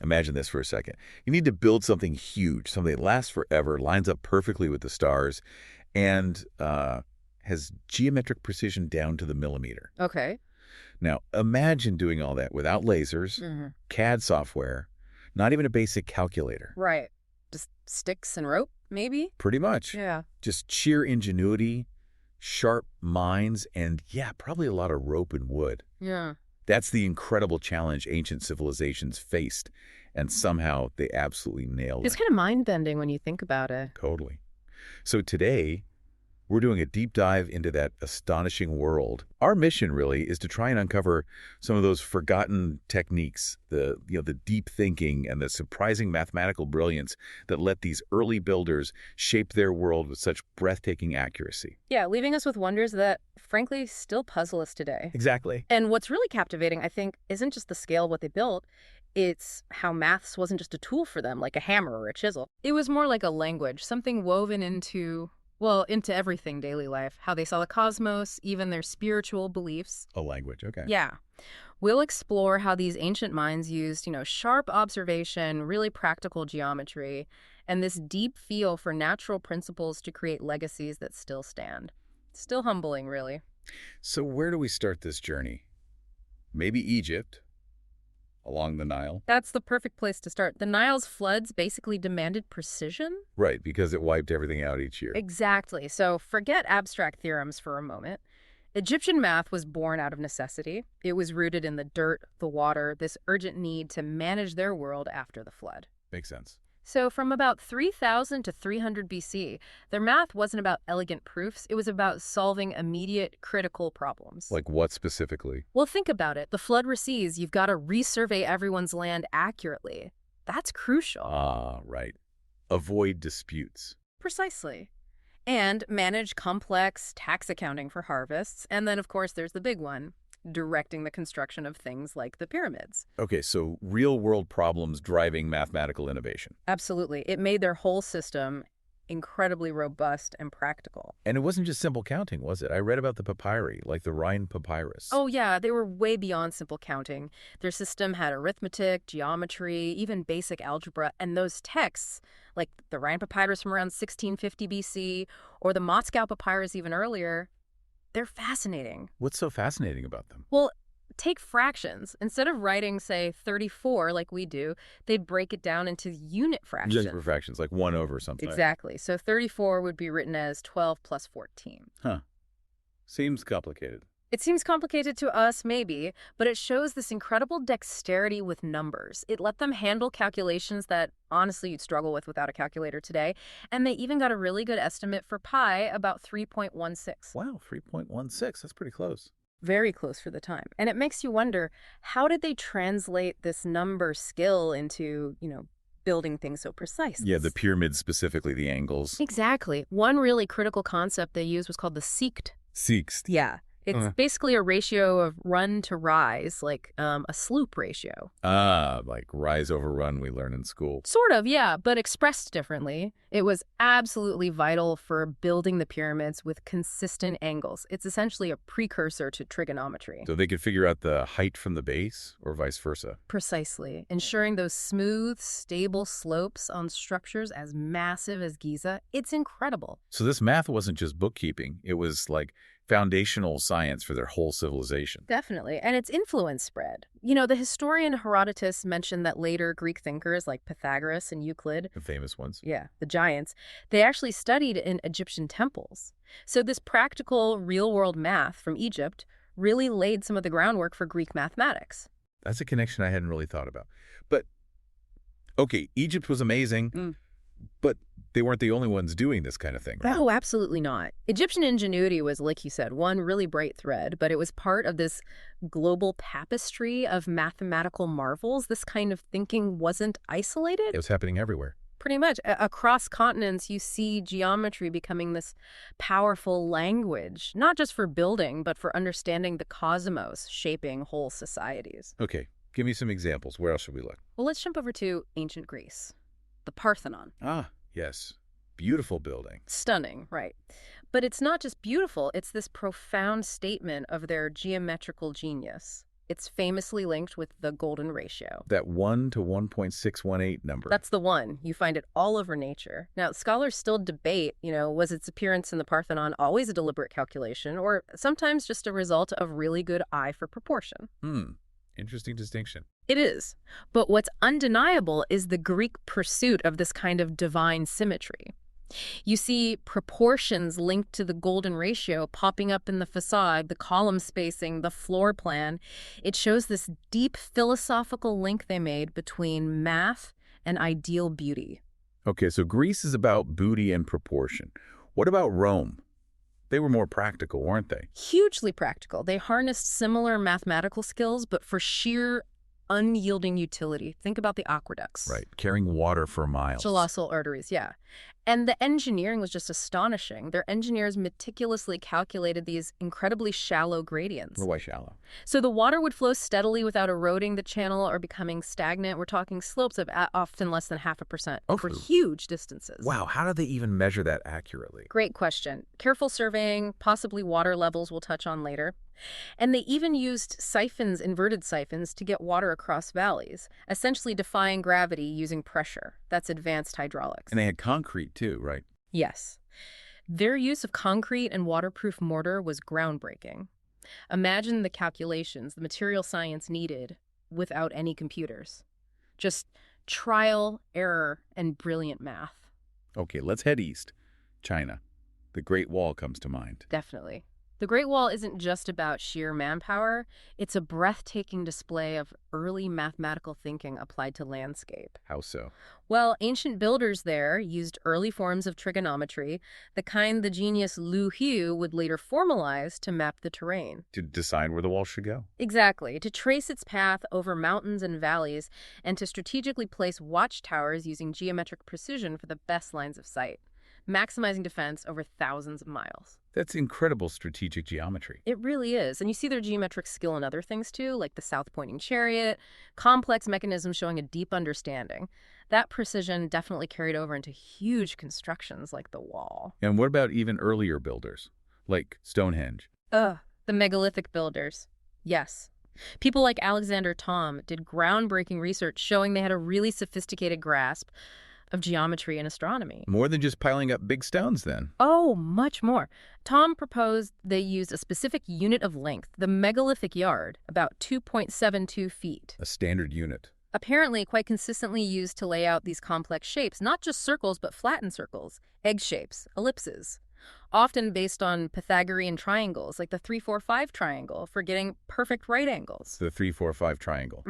Imagine this for a second. You need to build something huge, something that lasts forever, lines up perfectly with the stars, and has geometric precision down to the millimeter. Okay. Now, imagine doing all that without lasers, CAD software, not even a basic calculator. Right. Just sticks and rope, maybe? Pretty much. Yeah. Just sheer ingenuity, sharp minds, and yeah, probably a lot of rope and wood. Yeah. That's the incredible challenge ancient civilizations faced, and somehow they absolutely nailed it. It's kind of mind-bending when you think about it. Totally. So today, we're doing a deep dive into that astonishing world. Our mission really is to try and uncover some of those forgotten techniques, the deep thinking and the surprising mathematical brilliance that let these early builders shape their world with such breathtaking accuracy. Yeah, leaving us with wonders that, frankly, still puzzle us today. Exactly. And what's really captivating, I think, isn't just the scale of what they built. It's how maths wasn't just a tool for them, like a hammer or a chisel. It was more like a language, something woven into everything daily life, how they saw the cosmos, even their spiritual beliefs. A language, okay. Yeah. We'll explore how these ancient minds used, sharp observation, really practical geometry, and this deep feel for natural principles to create legacies that still stand. Still humbling, really. So where do we start this journey? Maybe Egypt, along the Nile. That's the perfect place to start. The Nile's floods basically demanded precision. Right, because it wiped everything out each year. Exactly. So forget abstract theorems for a moment. Egyptian math was born out of necessity. It was rooted in the dirt, the water, this urgent need to manage their world after the flood. Makes sense. So from about 3000 to 300 BC, their math wasn't about elegant proofs. It was about solving immediate, critical problems. Like what specifically? Well, think about it. The flood recedes. You've got to resurvey everyone's land accurately. That's crucial. Ah, right. Avoid disputes. Precisely. And manage complex tax accounting for harvests. And then, of course, there's the big one, directing the construction of things like the pyramids. Okay, so real-world problems driving mathematical innovation. Absolutely. It made their whole system incredibly robust and practical. And it wasn't just simple counting, was it? I read about the papyri, like the Rhine papyrus. Oh, yeah, they were way beyond simple counting. Their system had arithmetic, geometry, even basic algebra, and those texts, like the Rhine papyrus from around 1650 BC, or the Moscow papyrus even earlier, they're fascinating. What's so fascinating about them? Well, take fractions. Instead of writing, say, 34 like we do, they'd break it down into unit fractions. Unit fractions, like 1 over something. Exactly. So 34 would be written as 12 plus 14. Huh. Seems complicated. It seems complicated to us, maybe, but it shows this incredible dexterity with numbers. It let them handle calculations that, honestly, you'd struggle with without a calculator today. And they even got a really good estimate for pi, about 3.16. Wow, 3.16. That's pretty close. Very close for the time. And it makes you wonder, how did they translate this number skill into, building things so precise? Yeah, the pyramids, specifically the angles. Exactly. One really critical concept they used was called the seeked. Seeked. Yeah. It's basically a ratio of run to rise, like a sloop ratio. Ah, like rise over run we learn in school. Sort of, yeah, but expressed differently. It was absolutely vital for building the pyramids with consistent angles. It's essentially a precursor to trigonometry. So they could figure out the height from the base or vice versa. Precisely. Ensuring those smooth, stable slopes on structures as massive as Giza, it's incredible. So this math wasn't just bookkeeping. It was like foundational science for their whole civilization. Definitely. And its influence spread. The historian Herodotus mentioned that later Greek thinkers like Pythagoras and Euclid, The famous ones. yeah, the giants, they actually studied in Egyptian temples. So this practical, real-world math from Egypt really laid some of the groundwork for Greek mathematics. That's a connection I hadn't really thought about. But, okay, Egypt was amazing, but they weren't the only ones doing this kind of thing, right? Oh, absolutely not. Egyptian ingenuity was, like you said, one really bright thread, but it was part of this global tapestry of mathematical marvels. This kind of thinking wasn't isolated. It was happening everywhere. Pretty much. Across continents, you see geometry becoming this powerful language, not just for building, but for understanding the cosmos, shaping whole societies. Okay, give me some examples. Where else should we look? Well, let's jump over to ancient Greece. The Parthenon. Ah, yes. Beautiful building. Stunning, right. But it's not just beautiful, it's this profound statement of their geometrical genius. It's famously linked with the golden ratio. That 1 to 1.618 number. That's the one. You find it all over nature. Now, scholars still debate, was its appearance in the Parthenon always a deliberate calculation, or sometimes just a result of really good eye for proportion? Interesting distinction. It is. But what's undeniable is the Greek pursuit of this kind of divine symmetry. You see proportions linked to the golden ratio popping up in the facade, the column spacing, the floor plan. It shows this deep philosophical link they made between math and ideal beauty. Okay, so Greece is about beauty and proportion. What about Rome? They were more practical, weren't they? Hugely practical. They harnessed similar mathematical skills, but for sheer unyielding utility. Think about the aqueducts. Right, carrying water for miles. Colossal arteries, yeah. And the engineering was just astonishing. Their engineers meticulously calculated these incredibly shallow gradients. Why shallow? So the water would flow steadily without eroding the channel or becoming stagnant. We're talking slopes of often less than 0.5% for huge distances. Wow, how do they even measure that accurately? Great question. Careful surveying, possibly water levels we'll touch on later. And they even used siphons, inverted siphons, to get water across valleys, essentially defying gravity using pressure. That's advanced hydraulics. And they had concrete too, right? Yes. Their use of concrete and waterproof mortar was groundbreaking. Imagine the calculations, the material science needed without any computers. Just trial, error, and brilliant math. Okay, let's head east. China. The Great Wall comes to mind. Definitely. The Great Wall isn't just about sheer manpower. It's a breathtaking display of early mathematical thinking applied to landscape. How so? Well, ancient builders there used early forms of trigonometry, the kind the genius Lu Hu would later formalize to map the terrain. To decide where the wall should go? Exactly. To trace its path over mountains and valleys, and to strategically place watchtowers using geometric precision for the best lines of sight, maximizing defense over thousands of miles. That's incredible strategic geometry. It really is. And you see their geometric skill in other things too, like the south-pointing chariot, complex mechanisms showing a deep understanding. That precision definitely carried over into huge constructions like the wall. And what about even earlier builders, like Stonehenge? The megalithic builders. Yes. People like Alexander Thom did groundbreaking research showing they had a really sophisticated grasp of geometry and astronomy. More than just piling up big stones, then? Oh, much more. Thom proposed they used a specific unit of length, the megalithic yard, about 2.72 feet. A standard unit. Apparently quite consistently used to lay out these complex shapes, not just circles, but flattened circles, egg shapes, ellipses, often based on Pythagorean triangles, like the 3-4-5 triangle, for getting perfect right angles. The 3-4-5 triangle.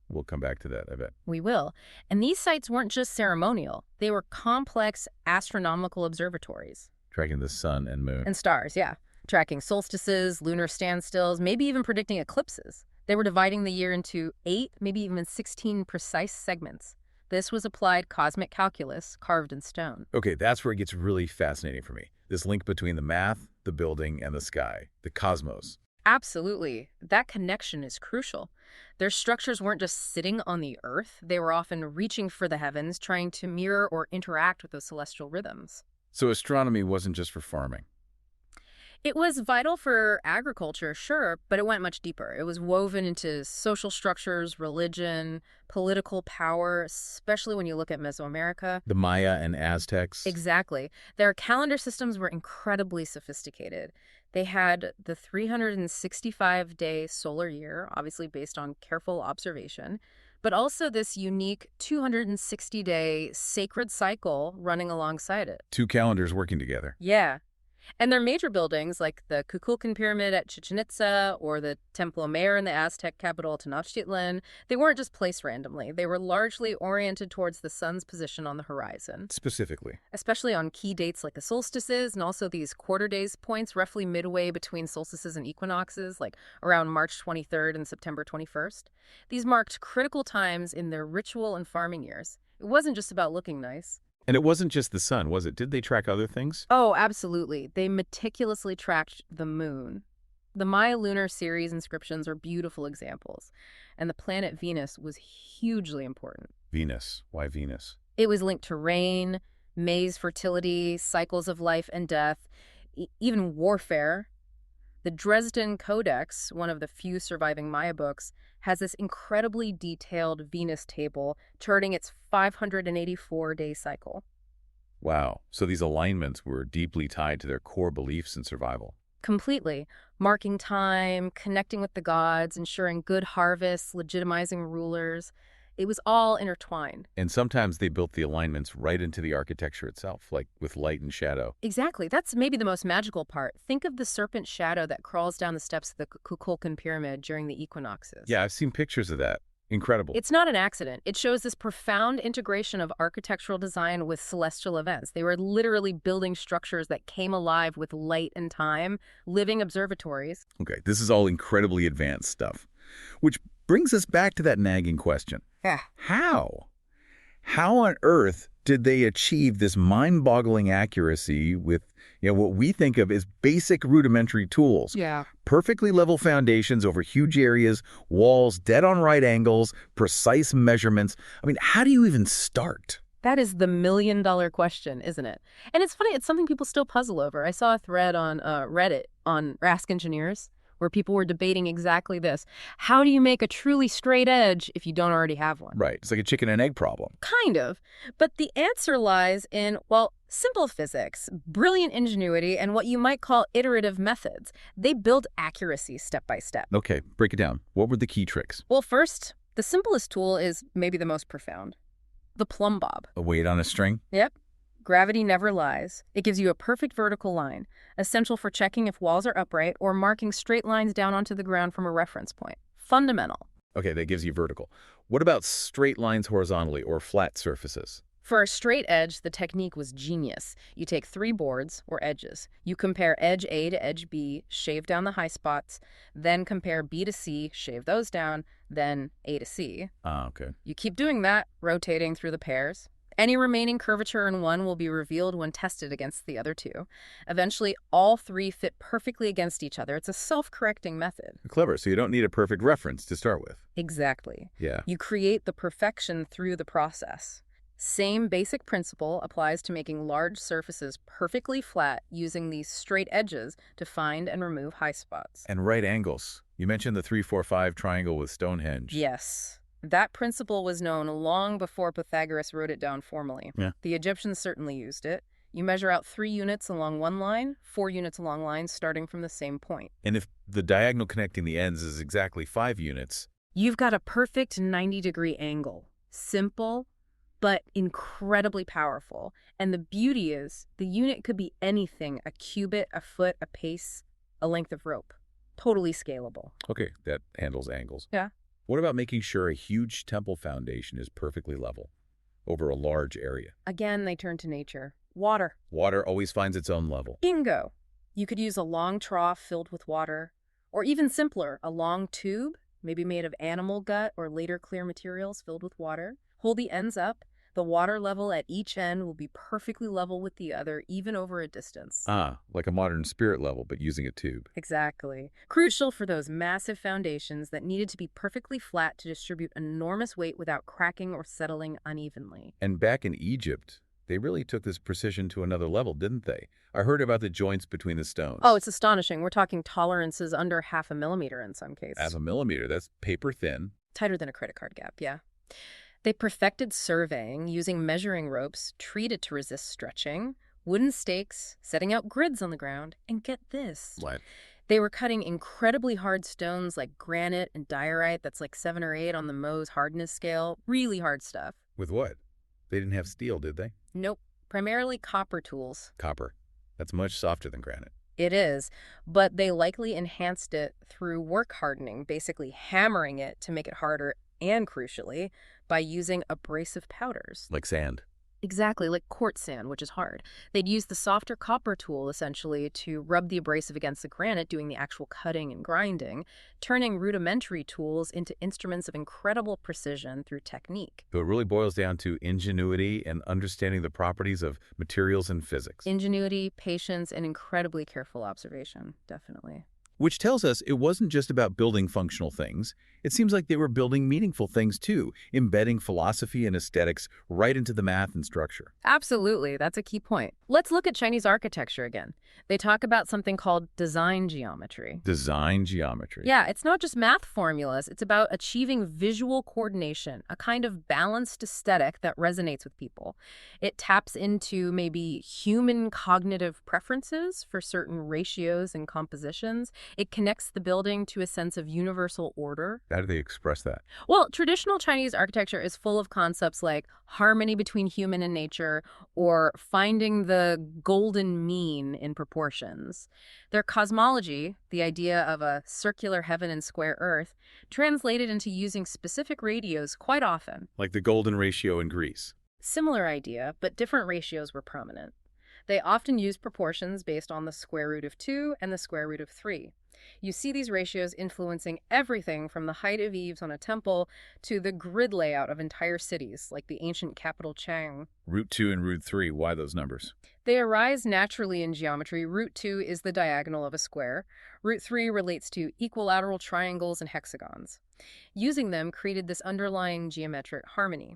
We'll come back to that, I bet. We will. And these sites weren't just ceremonial. They were complex astronomical observatories. Tracking the sun and moon. And stars, yeah. Tracking solstices, lunar standstills, maybe even predicting eclipses. They were dividing the year into 8, maybe even 16 precise segments. This was applied cosmic calculus carved in stone. Okay, that's where it gets really fascinating for me. This link between the math, the building, and the sky, the cosmos. Absolutely. That connection is crucial. Their structures weren't just sitting on the earth. They were often reaching for the heavens, trying to mirror or interact with those celestial rhythms. So astronomy wasn't just for farming. It was vital for agriculture, sure, but it went much deeper. It was woven into social structures, religion, political power, especially when you look at Mesoamerica. The Maya and Aztecs. Exactly. Their calendar systems were incredibly sophisticated. They had the 365-day solar year, obviously based on careful observation, but also this unique 260-day sacred cycle running alongside it. 2 calendars working together. Yeah. And their major buildings, like the Kukulkan Pyramid at Chichen Itza or the Templo Mayor in the Aztec capital Tenochtitlan, they weren't just placed randomly. They were largely oriented towards the sun's position on the horizon. Specifically. Especially on key dates like the solstices and also these quarter days points roughly midway between solstices and equinoxes, like around March 23rd and September 21st. These marked critical times in their ritual and farming years. It wasn't just about looking nice. And it wasn't just the sun, was it? Did they track other things? Oh, absolutely. They meticulously tracked the moon. The Maya lunar series inscriptions are beautiful examples, and the planet Venus was hugely important. Venus. Why Venus? It was linked to rain, maize fertility, cycles of life and death, even warfare. The Dresden Codex, one of the few surviving Maya books, has this incredibly detailed Venus table charting its 584-day cycle. Wow. So these alignments were deeply tied to their core beliefs in survival. Completely. Marking time, connecting with the gods, ensuring good harvests, legitimizing rulers. It was all intertwined. And sometimes they built the alignments right into the architecture itself, like with light and shadow. Exactly. That's maybe the most magical part. Think of the serpent shadow that crawls down the steps of the Kukulkan pyramid during the equinoxes. Yeah, I've seen pictures of that. Incredible. It's not an accident. It shows this profound integration of architectural design with celestial events. They were literally building structures that came alive with light and time, living observatories. Okay, this is all incredibly advanced stuff. Which brings us back to that nagging question. Yeah. How? How on earth did they achieve this mind-boggling accuracy with, what we think of as basic rudimentary tools? Yeah. Perfectly level foundations over huge areas, walls dead on right angles, precise measurements. I mean, how do you even start? That is the million-dollar question, isn't it? And it's funny, it's something people still puzzle over. I saw a thread on Reddit on Ask Engineers where people were debating exactly this. How do you make a truly straight edge if you don't already have one? Right. It's like a chicken and egg problem. Kind of. But the answer lies in, well, simple physics, brilliant ingenuity, and what you might call iterative methods. They build accuracy step by step. Okay, break it down. What were the key tricks? Well, first, the simplest tool is maybe the most profound. The plumb bob. A weight on a string? Yep. Gravity never lies. It gives you a perfect vertical line, essential for checking if walls are upright or marking straight lines down onto the ground from a reference point. Fundamental. Okay, that gives you vertical. What about straight lines horizontally or flat surfaces? For a straight edge, the technique was genius. You take 3 boards, or edges. You compare edge A to edge B, shave down the high spots, then compare B to C, shave those down, then A to C. Ah, okay. You keep doing that, rotating through the pairs. Any remaining curvature in one will be revealed when tested against the other 2. Eventually, all 3 fit perfectly against each other. It's a self-correcting method. Clever. So you don't need a perfect reference to start with. Exactly. Yeah. You create the perfection through the process. Same basic principle applies to making large surfaces perfectly flat using these straight edges to find and remove high spots. And right angles. You mentioned the 3-4-5 triangle with Stonehenge. Yes. That principle was known long before Pythagoras wrote it down formally. Yeah. The Egyptians certainly used it. You measure out 3 units along one line, 4 units along lines starting from the same point. And if the diagonal connecting the ends is exactly 5 units... You've got a perfect 90-degree angle. Simple, but incredibly powerful. And the beauty is, the unit could be anything: a cubit, a foot, a pace, a length of rope. Totally scalable. Okay, that handles angles. Yeah. What about making sure a huge temple foundation is perfectly level over a large area? Again, they turn to nature. Water. Water always finds its own level. Bingo. You could use a long trough filled with water, or even simpler, a long tube, maybe made of animal gut or later clear materials filled with water. Hold the ends up. The water level at each end will be perfectly level with the other, even over a distance. Ah, like a modern spirit level, but using a tube. Exactly. Crucial for those massive foundations that needed to be perfectly flat to distribute enormous weight without cracking or settling unevenly. And back in Egypt, they really took this precision to another level, didn't they? I heard about the joints between the stones. Oh, it's astonishing. We're talking tolerances under 0.5 millimeter in some cases. 0.5 millimeter, that's paper thin. Tighter than a credit card gap, yeah. They perfected surveying using measuring ropes treated to resist stretching, wooden stakes, setting out grids on the ground, and get this. What? They were cutting incredibly hard stones like granite and diorite that's like 7 or 8 on the Mohs hardness scale. Really hard stuff. With what? They didn't have steel, did they? Nope. Primarily copper tools. Copper. That's much softer than granite. It is, but they likely enhanced it through work hardening, basically hammering it to make it harder, and crucially, by using abrasive powders. Like sand. Exactly, like quartz sand, which is hard. They'd use the softer copper tool, essentially, to rub the abrasive against the granite, doing the actual cutting and grinding, turning rudimentary tools into instruments of incredible precision through technique. So it really boils down to ingenuity and understanding the properties of materials and physics. Ingenuity, patience, and incredibly careful observation, definitely. Which tells us it wasn't just about building functional things. It seems like they were building meaningful things too, embedding philosophy and aesthetics right into the math and structure. Absolutely, that's a key point. Let's look at Chinese architecture again. They talk about something called design geometry. Design geometry. Yeah, it's not just math formulas, it's about achieving visual coordination, a kind of balanced aesthetic that resonates with people. It taps into maybe human cognitive preferences for certain ratios and compositions. It connects the building to a sense of universal order. How do they express that? Well, traditional Chinese architecture is full of concepts like harmony between human and nature or finding the golden mean in proportions. Their cosmology, the idea of a circular heaven and square earth, translated into using specific ratios quite often. Like the golden ratio in Greece. Similar idea, but different ratios were prominent. They often used proportions based on the square root of 2 and the square root of 3. You see these ratios influencing everything from the height of eaves on a temple to the grid layout of entire cities, like the ancient capital Chang. Root 2 and root 3, why those numbers? They arise naturally in geometry. Root 2 is the diagonal of a square. Root 3 relates to equilateral triangles and hexagons. Using them created this underlying geometric harmony.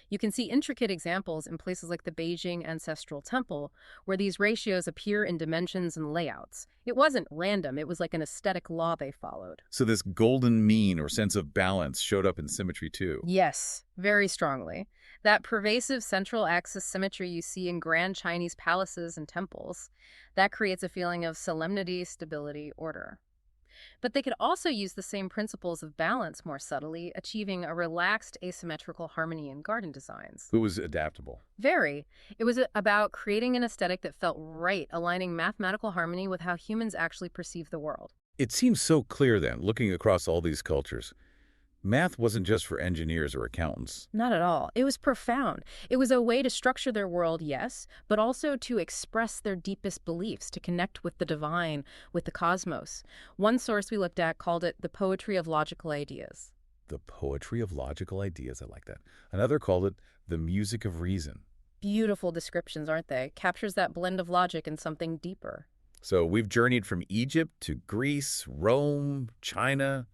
You can see intricate examples in places like the Beijing Ancestral Temple, where these ratios appear in dimensions and layouts. It wasn't random, it was like an aesthetic law they followed. So this golden mean or sense of balance showed up in symmetry too. Yes, very strongly. That pervasive central axis symmetry you see in grand Chinese palaces and temples, that creates a feeling of solemnity, stability, order. But they could also use the same principles of balance more subtly, achieving a relaxed asymmetrical harmony in garden designs. It was adaptable. Very. It was about creating an aesthetic that felt right, aligning mathematical harmony with how humans actually perceive the world. It seems so clear then, looking across all these cultures. Math wasn't just for engineers or accountants. Not at all. It was profound. It was a way to structure their world, yes, but also to express their deepest beliefs, to connect with the divine, with the cosmos. One source we looked at called it the poetry of logical ideas. The poetry of logical ideas, I like that. Another called it the music of reason. Beautiful descriptions, aren't they? Captures that blend of logic and something deeper. So we've journeyed from Egypt to Greece, Rome, China,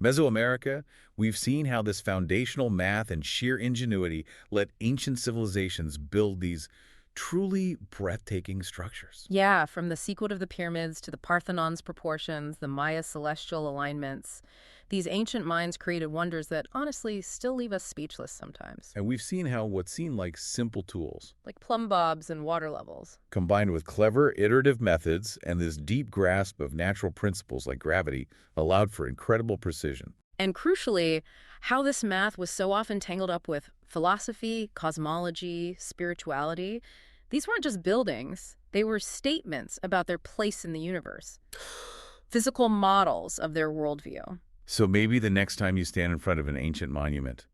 Mesoamerica. We've seen how this foundational math and sheer ingenuity let ancient civilizations build these truly breathtaking structures. Yeah, from the Sequel of the Pyramids to the Parthenon's proportions, the Maya celestial alignments. These ancient minds created wonders that honestly still leave us speechless sometimes. And we've seen how what seemed like simple tools, Like plumb bobs and water levels. combined with clever iterative methods and this deep grasp of natural principles like gravity, allowed for incredible precision. And crucially, how this math was so often tangled up with philosophy, cosmology, spirituality. These weren't just buildings. They were statements about their place in the universe. Physical models of their worldview. So maybe the next time you stand in front of an ancient monument,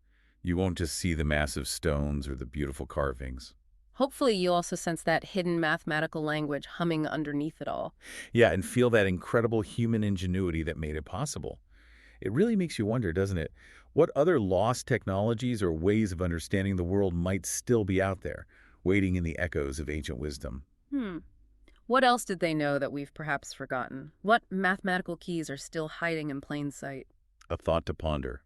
you won't just see the massive stones or the beautiful carvings. Hopefully you'll also sense that hidden mathematical language humming underneath it all. Yeah, and feel that incredible human ingenuity that made it possible. It really makes you wonder, doesn't it? What other lost technologies or ways of understanding the world might still be out there, waiting in the echoes of ancient wisdom? What else did they know that we've perhaps forgotten? What mathematical keys are still hiding in plain sight? A thought to ponder.